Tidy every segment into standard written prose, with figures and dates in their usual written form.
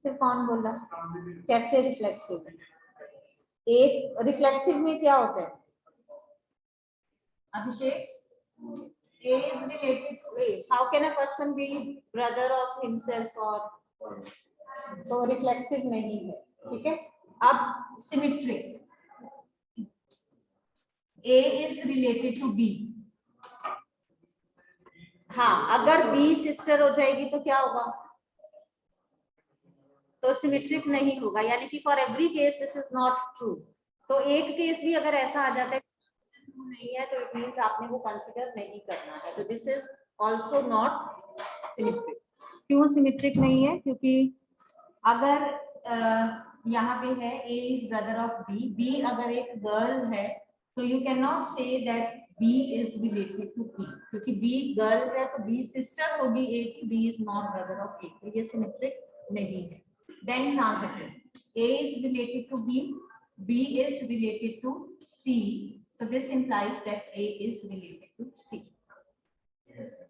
फिर कौन बोला? कैसे रिफ्लेक्सिव? एक रिफ्लेक्सिव में क्या होता है अभिषेक? A is related to A. How can a person be brother of himself or? तो रिफ्लेक्सिव नहीं है, ठीक है। अब symmetric, A is related to B. हाँ, अगर B सिस्टर हो जाएगी तो क्या होगा? तो सिमेट्रिक नहीं होगा, यानी कि for every case this is not true. तो एक केस भी अगर ऐसा आ जाता है नहीं है तो इट मींस आपने वो कंसीडर नहीं करना है। तो this is also not symmetric. क्यों सिमेट्रिक नहीं है? क्योंकि अगर यहाँ पे है A is brother of B, B अगर एक गर्ल है तो you can not say that B is related to E, क्योंकि B गर्ल है तो B सिस्टर होगी A की, B is not brother of A, तो ये सिमेट्रिक नहीं है। Then transitive, A is related to B, B is related to C, so this implies that A is related to C.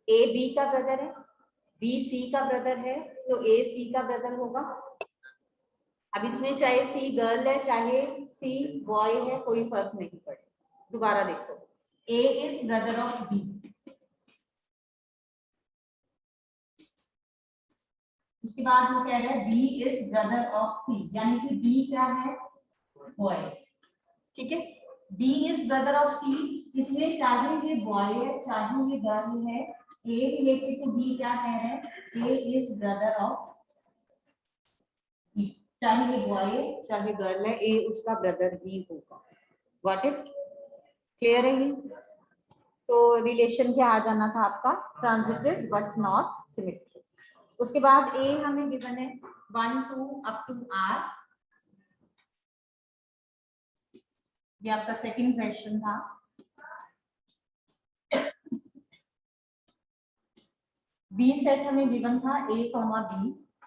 A B का brother है, B C का brother है, तो A C का ब्रदर होगा। अब इसमें चाहे C गर्ल है चाहे C बॉय है, कोई फर्क नहीं पड़ेगा। दोबारा देखो, A is brother of B, उसके बाद वो कह रहा है B is brother of C, यानी कि B क्या है? बॉय, ठीक है। B is brother of C, इसमें चाहे ये बॉय है चाहे ये गर्ल है, A रिलेटेड टू B क्या कह रहे हैं? A is brother of B, चाहे ये बॉय है चाहे गर्ल है, A उसका ब्रदर ही होगा। Got it? क्लियर है ये? तो रिलेशन क्या आ जाना था आपका? Transitive but not symmetric. उसके बाद A हमें गिवन है 1 2 अप टू R, ये आपका सेकंड क्वेश्चन था। बी सेट हमें गिवन था A, B,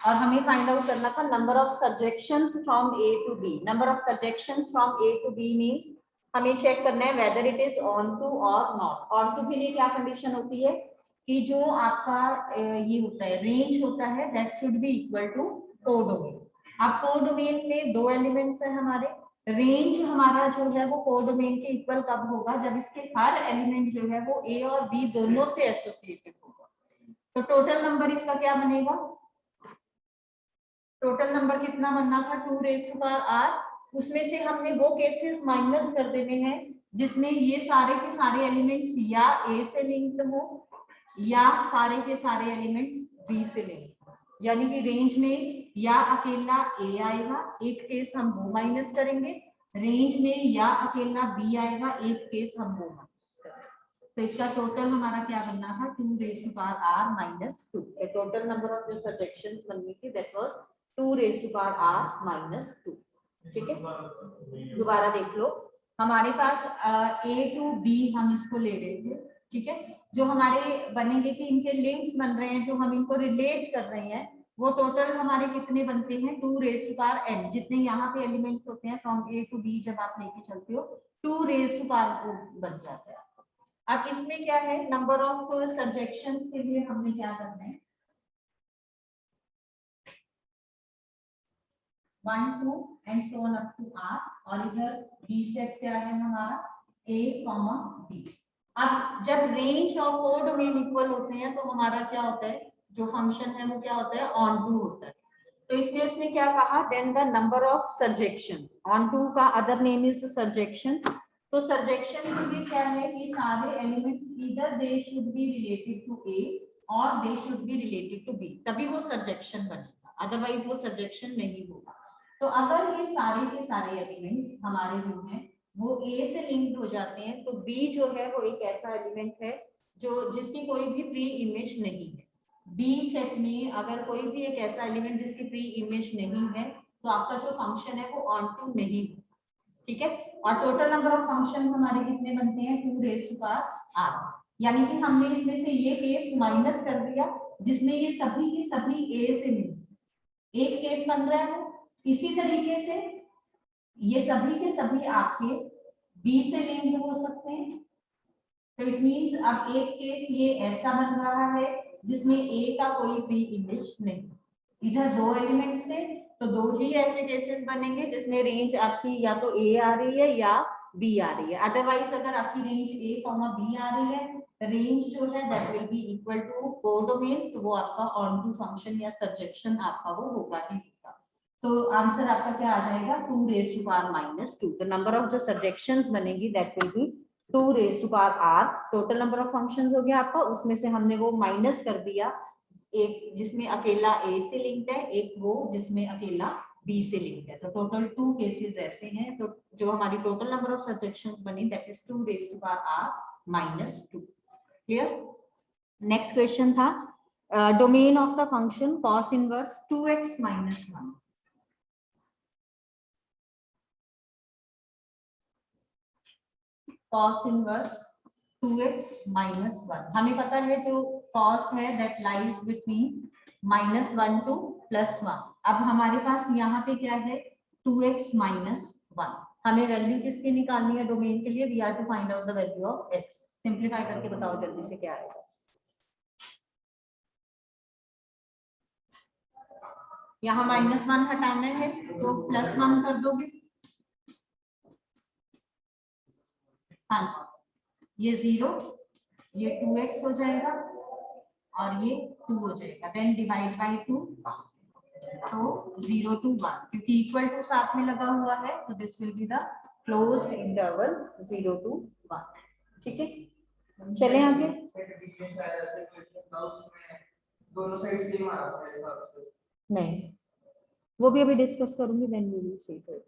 और हमें फाइंड आउट करना था number of surjections from A to B। Number of surjections from A to B means हमें चेक करना है whether it is onto और नॉट। ऑन टू के लिए क्या कंडीशन होती है कि जो आपका ये होता है रेंज होता है that should be equal to codomain. अब कोडोमेन में दो एलिमेंट्स है हमारे, रेंज हमारा जो है वो कोडोमेन के इक्वल कब होगा? जब इसके हर एलिमेंट जो है वो A और B दोनों से एसोसिएटेड होगा। तो टोटल नंबर इसका क्या बनेगा? टोटल नंबर कितना बनना था? 2 रेज़ टू पावर r। उसमें से हमने वो केसेस माइनस कर देने हैं जिसमें ये सारे के सारे एलिमेंट्स या A से लिंक्ड हो या सारे के सारे एलिमेंट्स B से लिंक्ड हो, यानी कि रेंज में या अकेला A आएगा, एक केस हम वो माइनस करेंगे, रेंज में या अकेला B आएगा, एक केस हम वो माइनस करेंगे। तो इसका टोटल हमारा क्या बनना था? 2 raise to power r minus 2। Total number of जो सर्जेक्शंस बननी थी that was 2 raise to power r minus 2। ठीक है, दोबारा देख लो, हमारे पास A टू B हम इसको ले रहे थे, ठीक है। जो हमारे बनेंगे कि इनके लिंक्स बन रहे हैं, जो हम इनको रिलेट कर रहे हैं, वो टोटल हमारे कितने बनते हैं? 2 रेज़ टू पावर n, जितने यहाँ पे एलिमेंट्स होते हैं फ्रॉम A टू B जब आप लेके चलते हो 2 रेज़ टू पावर बन जाता है। अब इसमें क्या है, नंबर ऑफ सर्जेक्शंस के लिए हमने क्या करना है? 1 2 and so on up to r, और इधर B सेट क्या है हमारा? A, B। अब जब रेंज और कोडोमेन इक्वल होते हैं तो हमारा क्या होता है? जो फंक्शन है वो क्या होता है? ऑन टू होता है। तो इसलिए उसने क्या कहा? Then the number of surjections, onto का अदर नेम इज सर्जेक्शन। तो सर्जेक्शन के लिए क्या है कि सारे elements either they should be related to A और they should be related to B, तभी वो सर्जेक्शन बनेगा, अदरवाइज वो सर्जेक्शन नहीं होगा। तो अगर ये सारे के सारे एलिमेंट्स हमारे जो हैं वो A से लिंक्ड हो जाते हैं तो B जो है वो एक ऐसा एलिमेंट है जो जिसकी कोई भी प्री इमेज नहीं है। B सेट में अगर कोई भी एक ऐसा एलिमेंट जिसकी प्री इमेज नहीं है तो आपका जो फंक्शन है वो ऑन टू नहीं है, ठीक है। और टोटल नंबर ऑफ फंक्शन हमारे कितने बनते हैं? 2 रेज़ टू पावर r, यानी कि हमने इसमें से ये केस माइनस कर दिया जिसमें ये सभी के सभी A से लिंक्ड, एक केस बन रहा है। इसी तरीके से ये सभी के सभी आपके B से लिंक्ड हो सकते हैं। तो इट मींस अब एक केस ये ऐसा बन रहा है जिसमें A का कोई प्री इमेज नहीं, इधर 2 एलिमेंट्स थे, तो 2 ही ऐसे केसेस बनेंगे जिसमें रेंज आपकी या तो ए आ रही है या बी आ रही है। अदरवाइज अगर आपकी रेंज ए कॉमा बी आ रही है, रेंज जो है that will be equal to codomain, तो वो आपका ऑन टू फंक्शन या सर्जेक्शन आपका वो होगा ही होगा। तो आंसर आपका क्या आ जाएगा 2 raised to power -2। The number of जो सर्जेक्शंस बनेगी that will be 2 raised to power r। Total number of functions हो गया आपका, उसमें से हमने वो माइनस कर दिया, एक जिसमें अकेला ए से लिंक्ड है, एक वो जिसमें अकेला बी से लिंक्ड है। तो टोटल 2 केसेस ऐसे हैं। तो जो हमारी टोटल नंबर ऑफ सर्जेक्शंस बनी that is 2 raised to power r -2। Clear. Next question था domain of the function cos inverse 2x - 1। cos inverse 2x - 1, हमें पता है जो cos है दैट लाइज बिटवीन -1 to +1। अब हमारे पास यहाँ पे क्या है 2x - 1, हमें वैल्यू किसकी निकालनी है डोमेन के लिए, we are to find out the value of x। Simplify करके बताओ जल्दी से क्या आएगा। यहाँ -1 हटाना है तो +1 कर दोगे, हाँ जी, ये 0, ये 2x हो जाएगा और ये 2 हो जाएगा, देन डिवाइड बाय 2, तो 0 to 1, क्योंकि इक्वल टू साथ में लगा हुआ है, तो this will be the closed interval 0 to 1। ठीक है, चले आगे। दोनों साइड सेम आ रहा है, नहीं वो भी अभी डिस्कस करूंगी, then we will see it.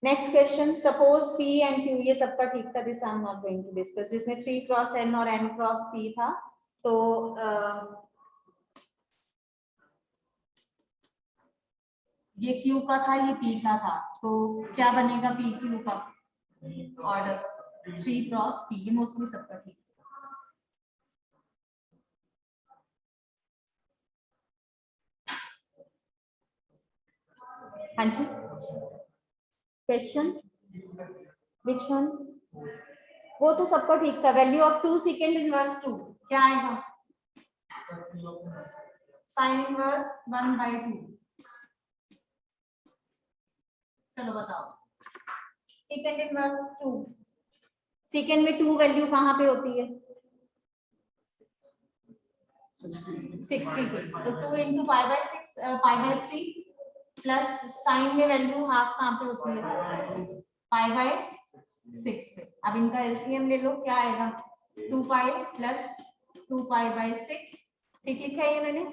Next question, suppose P and Q, ये सबका ठीक था, this I am not going to discuss. जिसमें 3 क्रॉस N और N क्रॉस P था, तो ये Q का था, ये P का था, तो क्या बनेगा P Q का ऑर्डर 3 क्रॉस P, ये मोस्टली सबका ठीक है। हाँ जी, क्वेश्चन विच वन, वो तो सबका ठीक था। वैल्यू ऑफ 2 सेकेंड इनवर्स 2 क्या आएगा, साइन इनवर्स 1/2। चलो बताओ, सेकेंड इनवर्स 2, सेकेंड में 2 वैल्यू कहाँ पे होती है 60 पे, तो 2 into π/3 प्लस साइन में वैल्यू हाफ कहाँ पे होती है π/6 पे। अब इनका एलसीएम ले लो, क्या आएगा 2π प्लस 2π/6। ठीक लिखा है ये मैंने,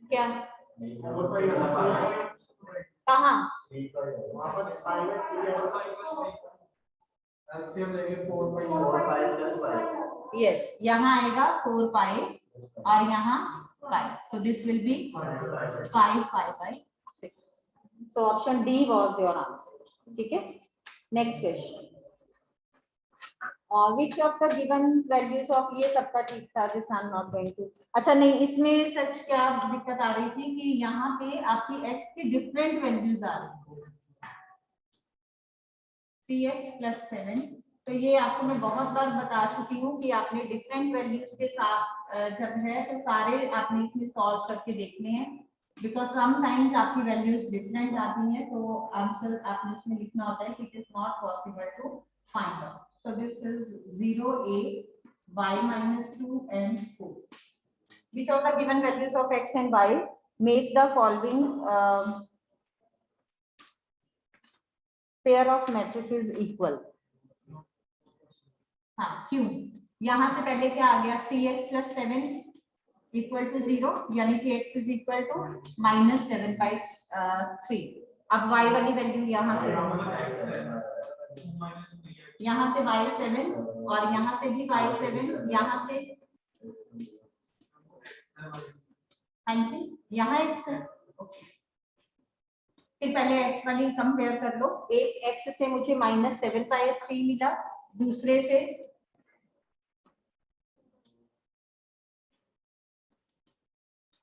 क्या कहाँ यस, यहाँ आएगा 4π और यहाँ पाई, तो this will be 5π/6। So option D was your answer. ठीक है, next question, which of the given values of, ये सबका ठीक था, this I am not going to. अच्छा नहीं, इसमें सच क्या दिक्कत आ रही थी कि यहाँ पे आपकी x की डिफरेंट वैल्यूज आ रही थी, 3x + 7। तो ये आपको मैं बहुत बार बता चुकी हूँ कि आपने डिफरेंट वैल्यूज के साथ जब है तो सारे आपने इसमें सॉल्व करके देखने हैं, बिकॉज समटाइम्स आपकी वैल्यूज डिफरेंट आती हैं, तो आंसर आपने इसमें लिखना होता है कि it is not possible to find out. So this is 0 a y - 2 and 4। Which of the given values of x and y make the following pair of matrices equal? हाँ, क्यों, यहाँ से पहले क्या आ गया 3x + 7 = 0, यानी कि x = -7/3। अब y वाली वैल्यू यहाँ से y7 और यहाँ से भी y7, यहाँ से हाँ जी, यहाँ x है। फिर पहले x वाली कंपेयर कर लो, एक x से मुझे -7/3 मिला, दूसरे से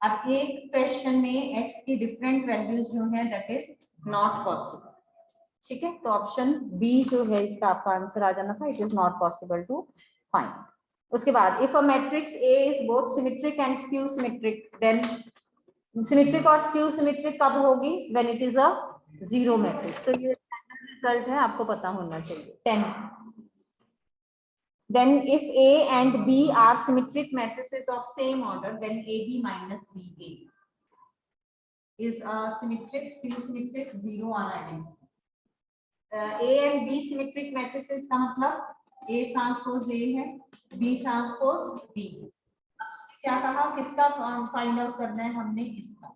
अब एक क्वेश्चन में x की डिफरेंट वैल्यूज जो है दैट इज नॉट पॉसिबल। ठीक है, तो ऑप्शन बी जो है इसका आपका आंसर आ जाना था, it is not possible to find. उसके बाद if a matrix A is both symmetric and skew symmetric, then symmetric और स्क्यू सिमेट्रिक कब होगी? When it is a zero matrix. तो ये रिजल्ट है, आपको पता होना चाहिए। 10 then if A and B are symmetric matrices of same order, then AB minus BA is a symmetric, skew symmetric, zero or identical. A and B symmetric matrices का मतलब A transpose A है, B transpose B। क्या कहा, किसका find out करना है हमने? इसका।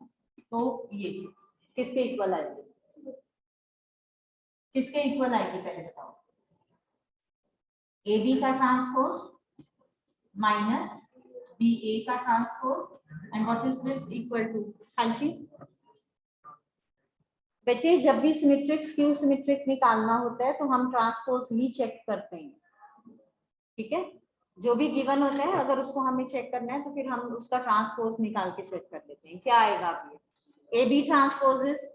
तो ये चीज किसके इक्वल आएगी? किसके इक्वल आएगी पहले बताओ? ए बी का ट्रांसपोज माइनस बी ए का transpose and what is this equal to? हाँ जी बच्चे, जब भी सिमेट्रिक स्क्यू सिमेट्रिक निकालना होता है तो हम ट्रांसपोज ही चेक करते हैं, ठीक है? जो भी गिवन होता है अगर उसको हमें चेक करना है तो फिर हम उसका ट्रांसपोज निकाल के चेक कर लेते हैं। क्या आएगा आप? ये A B transpose is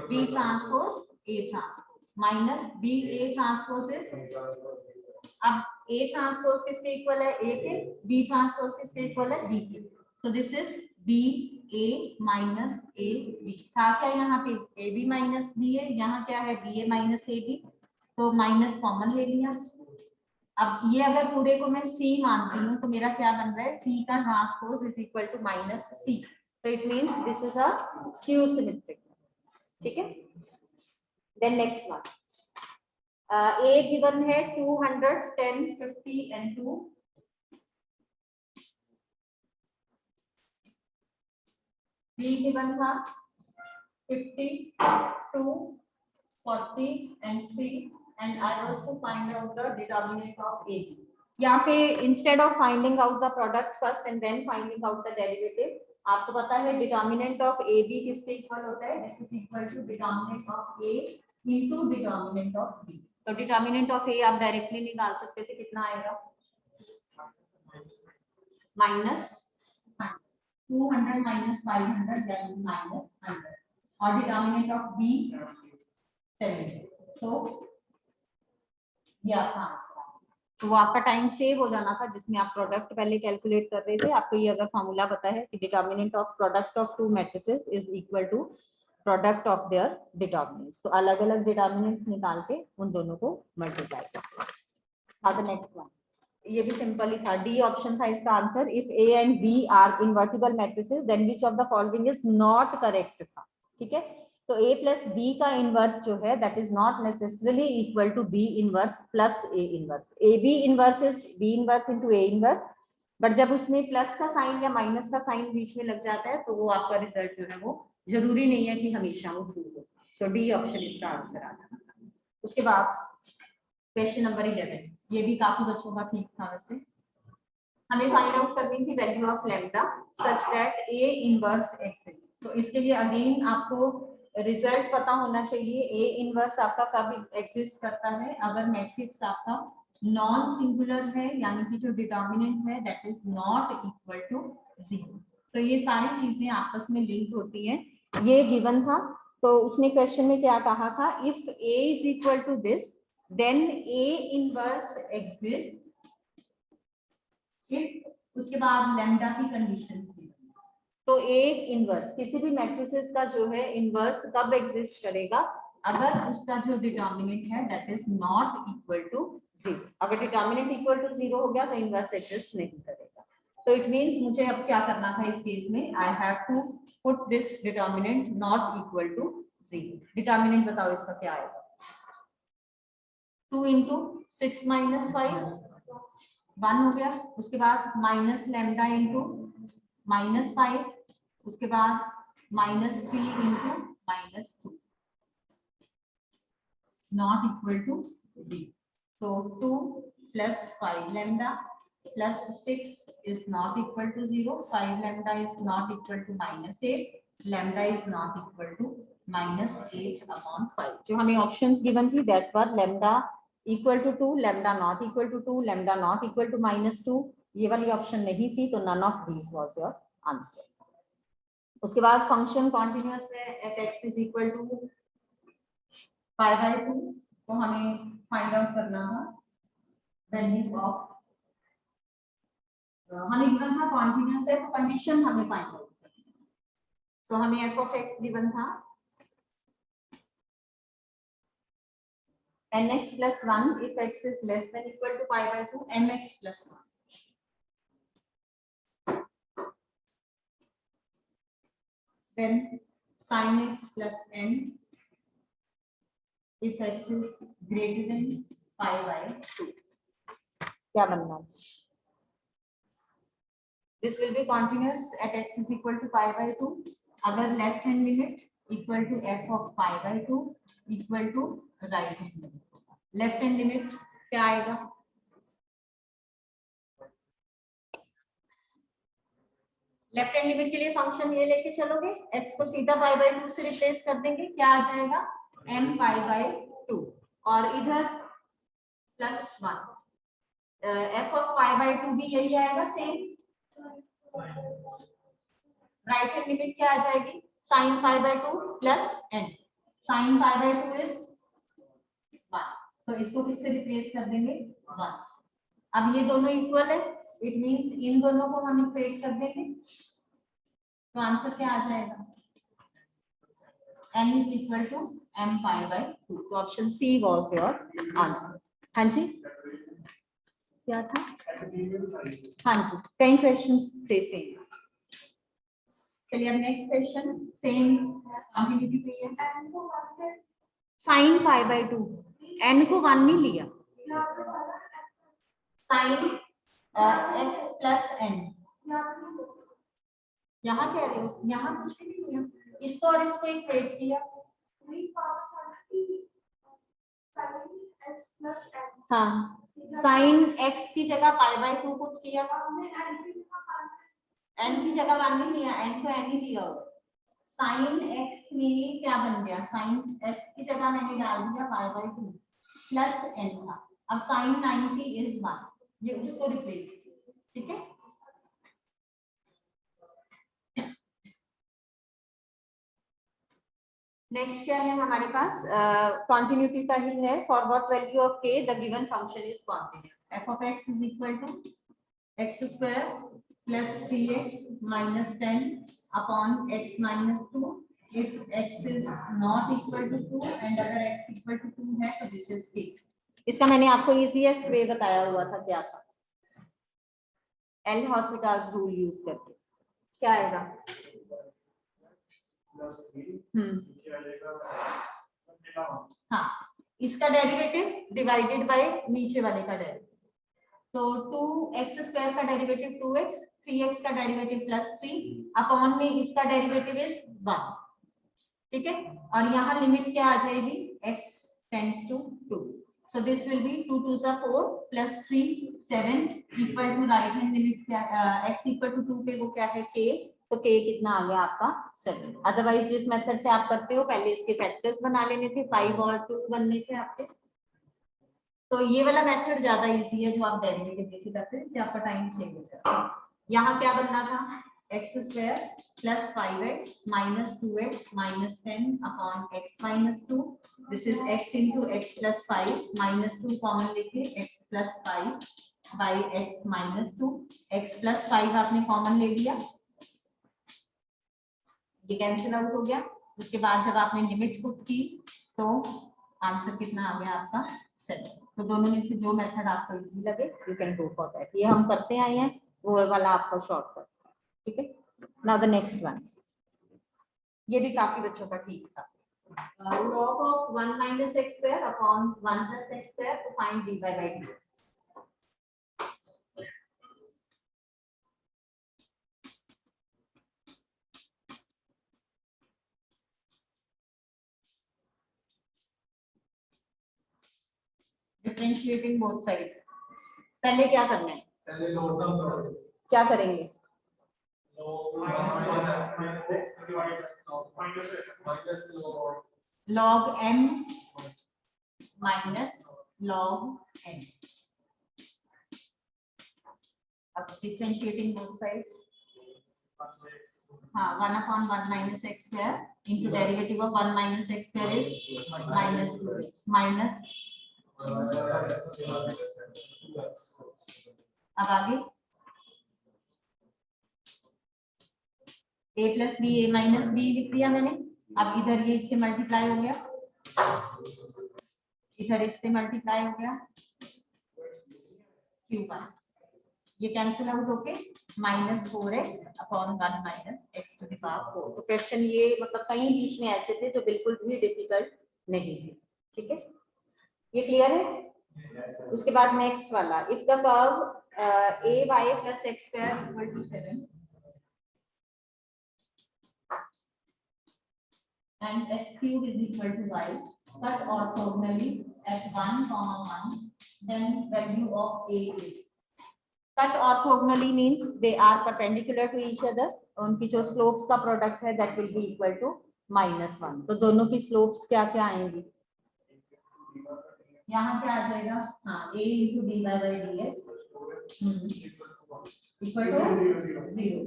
B transpose A transpose minus B A transpose is, अब ए ट्रांसपोज किसके इक्वल है? ए के। बी ट्रांसपोज किसके इक्वल है? बी के। So this is B A minus A B. था क्या यहाँ पे? A B minus B A, यहाँ क्या है? B A minus A B. तो माइनस कॉमन ले लिया। अब ये अगर पूरे को मैं सी मानती हूँ तो मेरा क्या बन रहा है? सी का transpose is equal to minus C. तो it means this is a skew symmetric, ठीक है? Then next one, A given है 200, 10, 50 एंड 2। बी गिवन था 50, 2, 40 and 3 and I was to find out the determinant of AB. यहाँ पे instead of finding out the product first and then finding out the derivative, आपको पता है determinant of AB किसके equal होता है? This is equal to determinant of A into determinant of B. तो determinant of A आप directly निकाल सकते थे, कितना आएगा? माइनस 200 माइनस 500 then minus 100 और determinant of B 70. So तो वो आपका टाइम सेव हो जाना था जिसमें आप प्रोडक्ट पहले कैलकुलेट कर रहे थे। आपको ये अगर फॉर्मूला पता है कि determinant of product of two matrices is equal to product of their determinants, तो अलग अलग डिटर्मिनेंट्स निकाल के उन दोनों को मल्टीप्लाई करना। नेक्स्ट वन, ये भी सिंपल ही था, डी ऑप्शन था इसका answer. If A and B are invertible matrices then which of the following is not correct था, ठीक है? तो a प्लस बी का इनवर्स जो है that is not necessarily equal to B inverse plus A inverse. A B inverse is B inverse into A inverse, but जब उसमें plus का साइन या माइनस का साइन बीच में लग जाता है तो वो आपका रिजल्ट जो है वो जरूरी नहीं है कि हमेशा वो ट्रू हो। सो डी ऑप्शन इसका आंसर आ जाना। उसके बाद क्वेश्चन नंबर 11, ये भी काफी बच्चों का ठीक था। वैसे हमें फाइंड आउट करनी थी value of lambda such that A inverse exist. तो इसके लिए अगेन आपको रिजल्ट पता होना चाहिए। ए इनवर्स आपका कब एग्जिस्ट करता है? अगर मैट्रिक्स आपका नॉन सिंगुलर है, यानी कि जो डिटर्मिनेंट है that is not equal to 0। तो ये सारी चीजें आपस में लिंक होती हैं। ये गिवन था, तो उसने क्वेश्चन में क्या कहा था? If A is equal to this then A inverse exist if, उसके बाद लैम्डा की कंडीशंस दी। तो ए इनवर्स किसी भी मैट्रिसेस का जो है इनवर्स कब एग्जिस्ट करेगा? अगर उसका जो डिटर्मिनेंट है that is not equal to 0। अगर डिटर्मिनेंट इक्वल टू 0 हो गया तो इनवर्स एग्जिस्ट नहीं करेगा। तो इट मींस मुझे अब क्या करना था इस केस में? I have to put this determinant not equal to 0। Determinant बताओ इसका क्या आएगा? 2 इंटू 6 माइनस 5 1 हो गया। उसके बाद माइनस लैम्डा इंटू माइनस 5, उसके बाद -3 इंटू -2 नॉट इक्वल टू 0। तो 2 plus 5 lambda plus 6 is not equal to 0। 5 lambda is not equal to -8, lambda is not equal to -8 upon 5। जो हमें ऑप्शंस गिवन थी that were lambda equal to 2, lambda not equal to 2, lambda not equal to -2, ये वाली option नहीं थी, तो none of these was your answer. उसके बाद फंक्शन कॉन्टिन्यूअस है at x is equal to π/2, तो हमें फाइंड आउट करना था वैल्यू ऑफ, हमें गिवन था कॉन्टिन्यूअस है तो कंडीशन हमें फाइंड आउट करनी है। तो हमें एफ ऑफ एक्स गिवन था nx plus 1 if x is less than equal to pi by 2 mx plus 1. Then sin x plus n if x is greater than pi by 2. क्या बनना? This will be continuous at x is equal to pi by 2. अगर left hand limit equal to f of pi by 2 equal to right hand limit होगा. Left hand limit क्या आएगा? Left hand limit के लिए function ये लेके चलोगे, x को सीधा pi by 2 से रिप्लेस कर देंगे, क्या आ जाएगा? m pi by 2 और इधर plus 1. f of pi by 2 भी यही आएगा सेम. राइट हैंड लिमिट क्या आ जाएगी? sin pi by 2 plus n. sin pi by 2 is 1, तो इसको किससे रिप्लेस कर देंगे? 1. अब ये दोनों इक्वल है, इट मींस इन दोनों को हम इक्वेट कर देंगे, तो आंसर क्या आ जाएगा? n is equal to m pi by 2. तो option she was your answer. हाँ जी, क्या था? हाँ जी, कई क्वेश्चंस थे सेम. चलिए अब नेक्स्ट क्वेश्चन सेम क्वांटिटी पे है. sin pi by 2 n को 1 नहीं लिया, sin x plus n. यहाँ कह रहे हो, यहाँ कुछ नहीं लिया, इसको और इसको इक्वेट किया. हाँ, sin x की जगह pi by 2 पुट किया, n की जगह 1 नहीं लिया, n को n ही लिया. sin x में क्या बन गया? sin x की जगह मैंने डाल दिया pi by 2 प्लस n था. अब sin 90 is 1, ये उसको रिप्लेस किया. ठीक है, नेक्स्ट क्या है हमारे पास? कॉन्टिन्यूटी का ही है. For what value of k the given function is continuous. f of x is equal to x square plus 3x minus 10 upon x minus 2 if x is not equal to 2 and अगर x equal to 2 है तो this is fixed. इसका मैंने आपको easiest way बताया हुआ था, क्या था? एल हॉस्पिटल्स रूल यूज करके क्या आएगा? हाँ, इसका डेरिवेटिव डिवाइडेड बाय नीचे वाले का डेरिवेटिव. तो 2x स्क्वायर का डेरिवेटिव 2x, 3x का डेरिवेटिव प्लस 3 अपॉन में इसका डेरिवेटिव इज 1. ठीक है, और यहाँ लिमिट क्या आ जाएगी? x tends to 2. So this will be 2 2 4 plus 3 7 equal to right hand limit क्या? x इक्वल टू 2 पे वो क्या है? k. तो k कितना आ गया आपका? 7. अदरवाइज जिस मेथड से आप करते हो पहले इसके फैक्टर्स बना लेने थे, 5 और 2 बनने थे आपके. तो ये वाला मेथड ज्यादा इजी है जो आप डेरिवेटिव लेके करते हैं, इससे आपका टाइम सेव हो जाता है. यहाँ क्या बनना था? x square plus 5x minus 2x minus 10 upon x minus 2. This is x into x plus 5 minus 2 common लेके x plus 5 by x minus 2. x plus 5 आपने कॉमन ले लिया, ये कैंसिल आउट हो गया. उसके बाद जब आपने लिमिट पुट की तो आंसर कितना आ गया आपका? 7. तो दोनों में से जो मेथड आपको इजी लगे you can go for that. ये हम करते आए हैं, वो वाला आपका शॉर्टकट. ठीक है, नाउ द नेक्स्ट वन. ये भी काफी बच्चों का ठीक था. log of 1 minus x square upon 1 plus x square to find dy by dx. Differentiating both sides. पहले क्या करना है? क्या करेंगे? log m minus log n. अब डिफरेंशिएटिंग बोथ साइड्स. हाँ, 1 upon 1 minus x square into derivative of 1 minus x square is minus 2x minus. अब आगे a plus B a minus B लिख दिया मैंने। अब इधर ये इससे मल्टीप्लाई हो गया, इधर इससे मल्टीप्लाई हो गया q1, ये कैंसिल आउट होके -4x upon 1 minus x to the power 4। तो क्वेश्चन ये मतलब कई बीच में ऐसे थे जो बिल्कुल भी डिफिकल्ट नहीं थे। ठीक है, ये क्लियर है। उसके बाद नेक्स्ट वाला, if the curve ay plus x square equal to 7 and x cube is equal to y, cut orthogonally at 1, 1, then value of a is. Cut orthogonally means they are perpendicular to each other, उनकी जो slopes का product है that will be equal to -1। तो दोनों की slopes क्या क्या आएंगी, यहाँ क्या आ जाएगा, हाँ a into dy by dx equal to 0।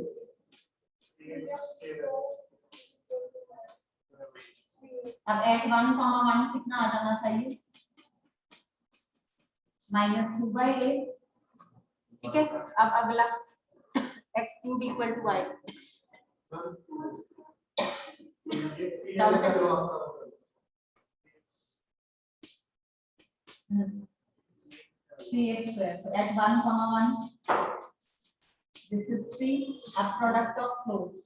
अब at 1, 1 कितना आ जाना चाहिए, -2 by a। ठीक है, अब अगला x cube equal to y, 3x square। So at 1, 1 this is 3, a product of slopes।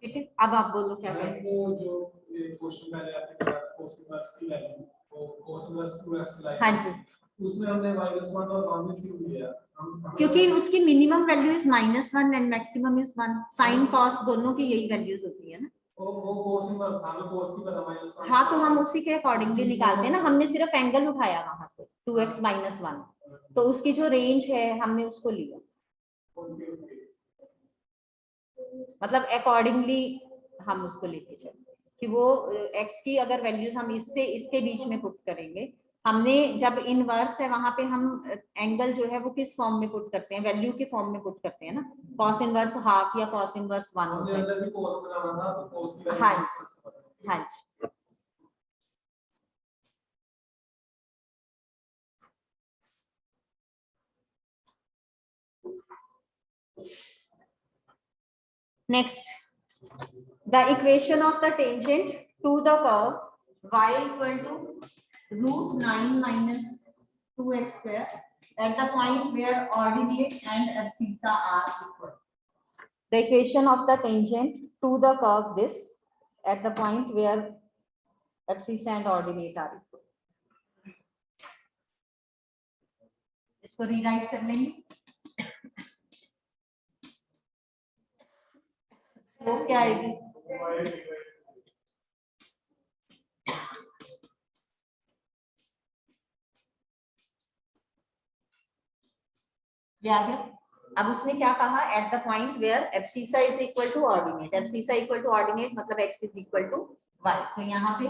ठीक है, अब आप बोलो क्या करें। जो ये क्वेश्चन मैंने आपके cos इनवर्स की वैल्यू वो cos इनवर्स 2x लाइक, हाँ जी, उसमें हमने -1 और 1 क्यों लिया, क्योंकि उसकी minimum value is -1 and maximum is 1। Sine cos दोनों की यही वैल्यूज होती है ना। वो cos इनवर्स हमें cos की पता -1। हाँ, तो हम उसी के अकॉर्डिंगली निकालते हैं ना, हमने सिर्फ एंगल उठाया वहां से 2x - 1, तो उसकी जो रेंज है हमने उसको लिया, मतलब अकॉर्डिंगली हम उसको लेके चलते हैं कि वो x की अगर वैल्यूज हम इससे इसके बीच में पुट करेंगे। हमने जब इनवर्स है वहां पे हम एंगल जो है वो किस फॉर्म में पुट करते हैं, वैल्यू के फॉर्म में पुट करते हैं ना, cos इनवर्स हाफ या cos इनवर्स 1 होता है। हाँ जी, हाँ जी। Next, the equation of the tangent to the curve y equal to √9 minus 2x square at the point where ordinate and abscissa are equal. The equation of the tangent to the curve this at the point where abscissa and ordinate are equal. इसको rewrite कर लेंगे। वो क्या आएगी, ये आ गया। अब उसने क्या कहा, at the point where abscissa is equal to ordinate, abscissa equal to ordinate मतलब x is equal to y। तो यहाँ पे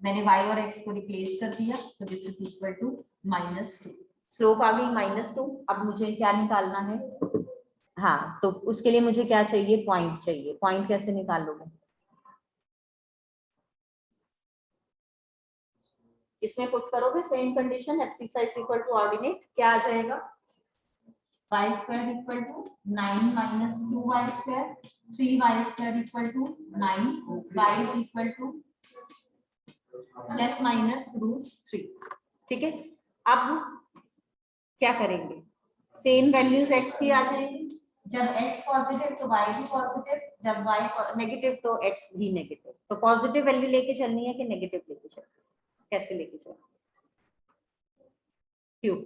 मैंने y और x को रिप्लेस कर दिया, तो this is equal to -2। Slope आ गई -2। अब मुझे क्या निकालना है, हाँ तो उसके लिए मुझे क्या चाहिए, पॉइंट चाहिए। पॉइंट कैसे निकालोगे, इसमें पुट करोगे same condition, abscissa is equal to ordinate, क्या आ जाएगा, y square equal to 9 minus 2y square, 3y square equal to 9, y is equal to plus minus √3। ठीक है, अब क्या करेंगे, सेम वैल्यूज x की आ जाएंगी, जब x पॉजिटिव तो y भी पॉजिटिव, जब y नेगेटिव तो x भी नेगेटिव। तो पॉजिटिव वैल्यू लेके चलनी है कि नेगेटिव लेके चलनी है, कैसे लेके चलनी, क्यों,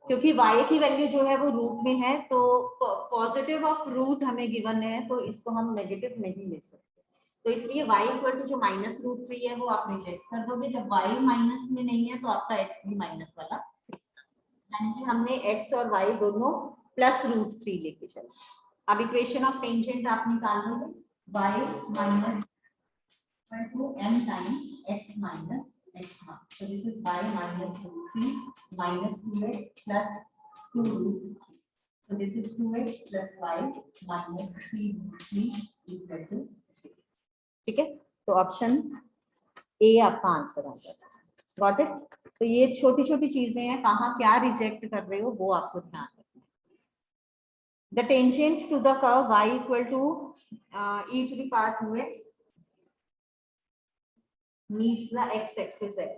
क्योंकि y की वैल्यू जो है वो रूट में है, तो पॉजिटिव ऑफ रूट हमें गिवन है, तो इसको हम नेगेटिव नहीं ले सकते। तो इसलिए y इक्वल टू जो -√3 है वो आप रिजेक्ट कर दोगे। जब y माइनस में नहीं है तो आपका x भी माइनस वाला, यानी कि हमने x और y दोनों +√3 लेके चले। अब इक्वेशन ऑफ टेंजेंट आप निकाल लो, y minus m times x minus x1। So this is y minus √3 minus 2x plus 2√3. So this is 2x plus y minus 3√3 equal to 6। ठीक है, तो ऑप्शन ए आपका आंसर आ जाएगा। Got it? तो ये छोटी छोटी चीजें हैं, कहाँ क्या रिजेक्ट कर रहे हो वो आपको ध्यान रखना है। The tangent to the curve y equal to e to the power 2x meets the x axis at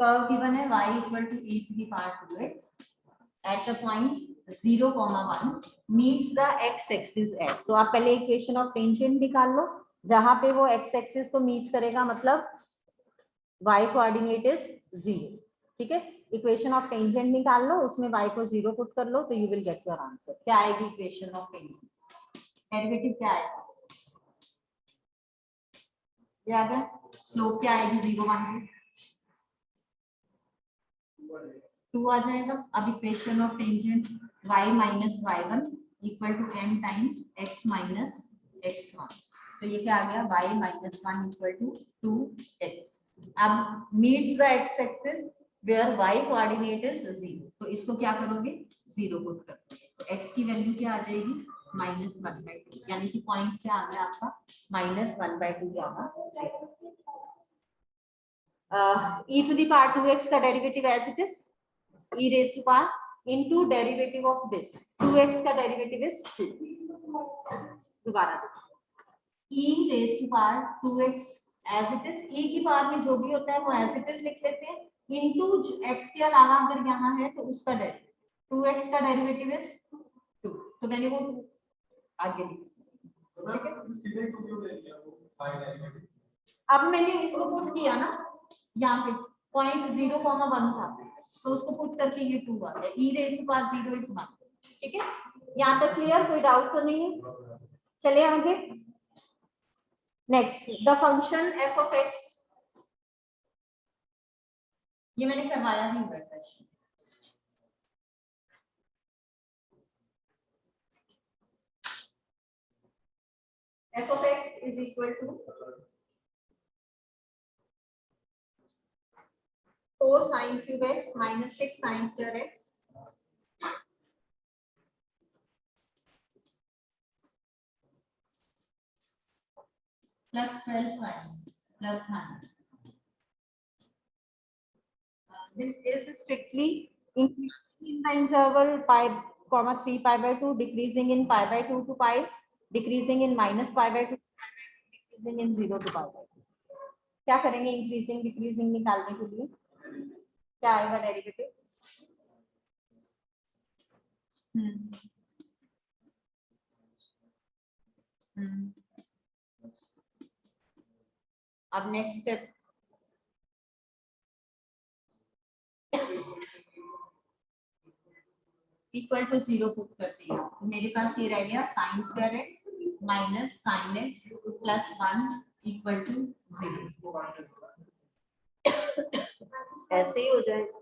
curve given है y equal to e to the power 2x at the point 0, 1 meets the x axis at। तो आप पहले equation of tangent निकाल लो, जहां पे वो x axis को meet करेगा, मतलब y कोऑर्डिनेट इज 0। ठीक है, इक्वेशन ऑफ टेंजेंट निकाल लो, उसमें y को 0 पुट कर लो, तो you will get your answer. क्या आएगी इक्वेशन ऑफ टेंजेंट? डेरिवेटिव क्या आएगा? ये आ गया। स्लोप क्या आएगी? 0, 1, 2 आ जाएगा। अब equation of tangent y minus y1 equal to m times x minus x1। तो ये क्या आ गया? y minus 1 equal to 2x। अब मीट्स द x एक्सिस वेयर y कोऑर्डिनेट इज 0, तो इसको क्या करोगे? 0 पुट कर दोगे, तो x की वैल्यू क्या आ जाएगी? -1/2, यानी कि पॉइंट क्या आ गया आपका? -1/2 आगा। e to the power 2x का derivative as it is e raised to power into derivative of this 2x का डेरिवेटिव इज 2। दोबारा e raised to power 2x as it is, e की पावर में जो भी होता है वो एज इट इज लिख लेते हैं, इनटू x के अलावा अगर यहाँ है तो उसका डेरिवेटिव 2x का डेरिवेटिव इज 2, तो मैंने वो 2 आगे लिखा। ठीक है, सीधे 2 क्यों ले लिया वो फाइनल डेरिवेटिव? अब मैंने इसको पुट किया ना, यहाँ पे पॉइंट 0, 1 था, तो उसको पुट करके ये 2 आ गया। e raise to power 0 is 1। ठीक है, यहाँ तक क्लियर? कोई डाउट तो नहीं है? चलिए आगे। Next, the function f of x, ये मैंने करवाया ही हुआ है question. f of x is equal to 4 sin cube x minus 6 sin square x plus 12 sin plus 100. This is strictly increasing in the interval pi, 3 pi by 2, decreasing in pi by 2 to pi, decreasing in minus pi by 2, decreasing in 0 to pi by 2। क्या करेंगे increasing decreasing निकालने के लिए? क्या आएगा derivative? अब next step, equal to 0 put कर दिया, तो मेरे पास ये रह गया sine square x minus sine x plus 1 equal to 0। ऐसे ही हो जाएगा।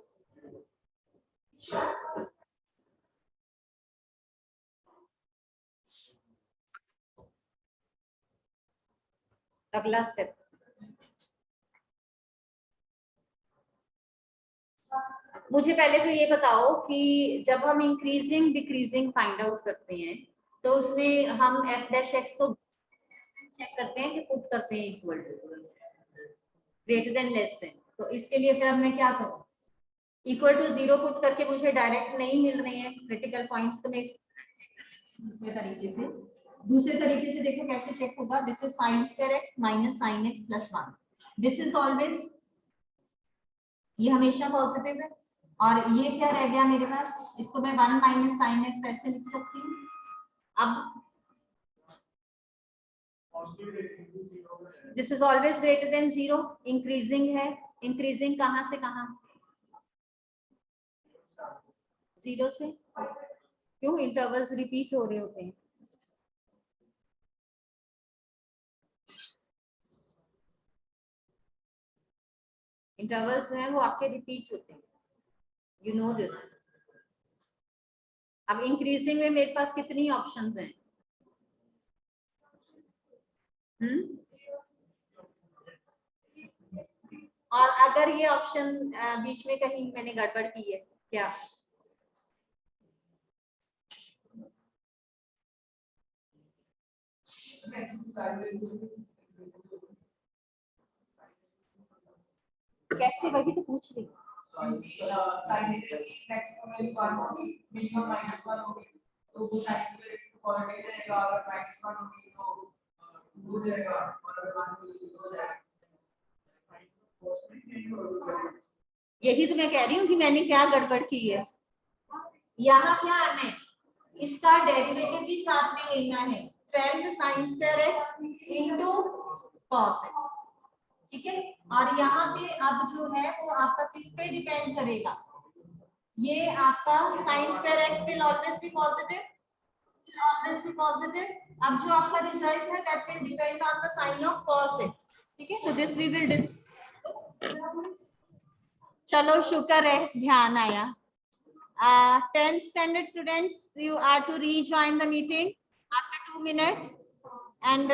अगला स्टेप, मुझे पहले तो ये बताओ कि जब हम इंक्रीजिंग डिक्रीजिंग फाइंड आउट करते हैं तो उसमें हम f डैश x को चेक करते हैं कि पुट करते हैं equal to, greater than less than. तो इसके लिए फिर अब मैं क्या करूं? इक्वल टू 0 पुट करके मुझे डायरेक्ट नहीं मिल रहे हैं क्रिटिकल पॉइंट्स, तो मैं दूसरे तरीके से देखो कैसे चेक होगा। This is sine square x minus sine x plus 1, this is always, ये हमेशा पॉजिटिव है, और ये क्या रह गया मेरे पास? इसको मैं 1 माइनस साइन एक्स ऐसे लिख सकती हूँ। अब this is always greater than 0, increasing है, इंक्रीजिंग कहां से कहां? 0 से। क्यों? इंटरवल्स रिपीट हो रहे होते हैं। इंटरवल्स हैं वो आपके रिपीट होते हैं, यू नो दिस। अब इंक्रीजिंग में मेरे पास कितनी ऑप्शंस हैं? और अगर ये ऑप्शन बीच में कहीं मैंने गड़बड़ की है क्या? कैसे, वही तो पूछ रही हूँ। साइन एक्स की नेक्स्ट में वैल्यू 1 होगी, मिनिमम -1 होगी, तो वो साइन स्क्वायर एक्स को पॉजिटिव रहेगा, अगर -1 होगी तो 2 रहेगा, और अगर 1 होगी तो 0 जाएगा। यही तो मैं कह रही हूँ कि मैंने क्या गड़बड़ की है। यहाँ क्या आना है, इसका डेरिवेटिव भी साथ में लेना है, 12 sin square x into cos x, ठीक है। और यहाँ पे अब जो है वो आपका किस पे डिपेंड करेगा, ये आपका sin square x will always be positive, अब जो आपका रिजल्ट है that will depend on the sign of cos x, ठीक है। तो दिस वी विल चलो शुक्र है ध्यान आया। 10th standard students, you are to rejoin the meeting after 2 minutes, and